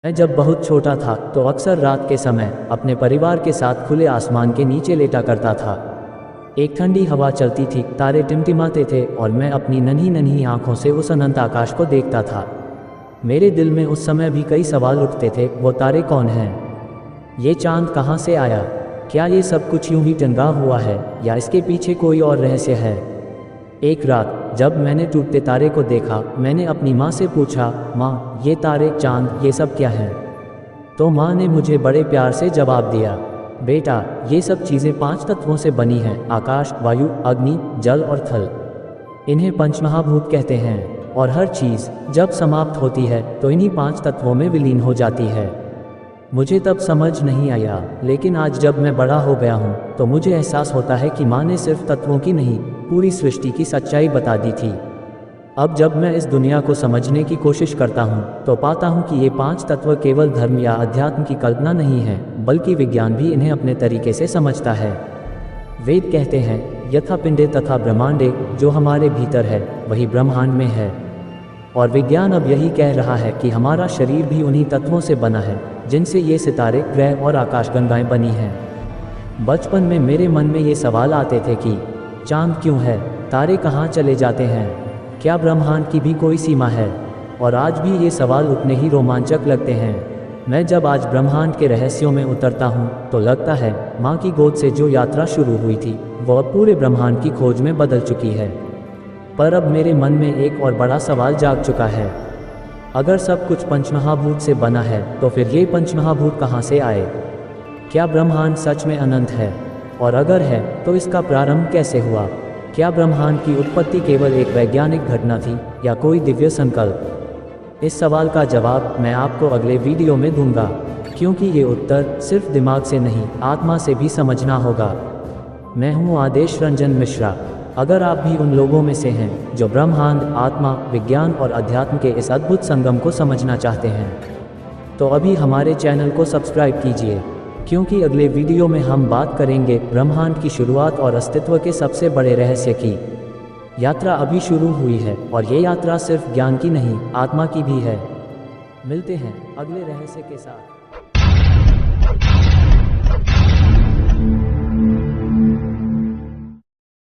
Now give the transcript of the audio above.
मैं जब बहुत छोटा था तो अक्सर रात के समय अपने परिवार के साथ खुले आसमान के नीचे लेटा करता था। एक ठंडी हवा चलती थी, तारे टिमटिमाते थे और मैं अपनी नन्ही नन्ही आंखों से उस अनंत आकाश को देखता था। मेरे दिल में उस समय भी कई सवाल उठते थे। वो तारे कौन हैं? ये चांद कहाँ से आया? क्या ये सब कुछ यूं ही टंगा हुआ है या इसके पीछे कोई और रहस्य है? एक रात जब मैंने टूटते तारे को देखा, मैंने अपनी माँ से पूछा, माँ, ये तारे, चांद, ये सब क्या है? तो माँ ने मुझे बड़े प्यार से जवाब दिया, बेटा, ये सब चीज़ें 5 तत्वों से बनी हैं, आकाश, वायु, अग्नि, जल और थल। इन्हें पंचमहाभूत कहते हैं और हर चीज़ जब समाप्त होती है तो इन्हीं 5 तत्वों में विलीन हो जाती है। मुझे तब समझ नहीं आया, लेकिन आज जब मैं बड़ा हो गया हूँ तो मुझे एहसास होता है कि माँ ने सिर्फ तत्वों की नहीं, पूरी सृष्टि की सच्चाई बता दी थी। अब जब मैं इस दुनिया को समझने की कोशिश करता हूँ तो पाता हूँ कि ये 5 तत्व केवल धर्म या अध्यात्म की कल्पना नहीं है, बल्कि विज्ञान भी इन्हें अपने तरीके से समझता है। वेद कहते हैं, यथा पिंडे तथा ब्रह्मांडे, जो हमारे भीतर है वही ब्रह्मांड में है। और विज्ञान अब यही कह रहा है कि हमारा शरीर भी उन्हीं तत्वों से बना है जिनसे ये सितारे, ग्रह और आकाशगंगाएं बनी हैं। बचपन में मेरे मन में ये सवाल आते थे कि चांद क्यों है, तारे कहाँ चले जाते हैं, क्या ब्रह्मांड की भी कोई सीमा है? और आज भी ये सवाल उतने ही रोमांचक लगते हैं। मैं जब आज ब्रह्मांड के रहस्यों में उतरता हूँ तो लगता है माँ की गोद से जो यात्रा शुरू हुई थी वह पूरे ब्रह्मांड की खोज में बदल चुकी है। पर अब मेरे मन में एक और बड़ा सवाल जाग चुका है। अगर सब कुछ पंचमहाभूत से बना है तो फिर ये पंचमहाभूत कहाँ से आए? क्या ब्रह्मांड सच में अनंत है? और अगर है तो इसका प्रारंभ कैसे हुआ? क्या ब्रह्मांड की उत्पत्ति केवल एक वैज्ञानिक घटना थी या कोई दिव्य संकल्प? इस सवाल का जवाब मैं आपको अगले वीडियो में दूंगा, क्योंकि ये उत्तर सिर्फ दिमाग से नहीं, आत्मा से भी समझना होगा। मैं हूँ आदेश रंजन मिश्रा। अगर आप भी उन लोगों में से हैं जो ब्रह्मांड, आत्मा, विज्ञान और अध्यात्म के इस अद्भुत संगम को समझना चाहते हैं, तो अभी हमारे चैनल को सब्सक्राइब कीजिए, क्योंकि अगले वीडियो में हम बात करेंगे ब्रह्मांड की शुरुआत और अस्तित्व के सबसे बड़े रहस्य की। यात्रा अभी शुरू हुई है और ये यात्रा सिर्फ ज्ञान की नहीं, आत्मा की भी है। मिलते हैं अगले रहस्य के साथ।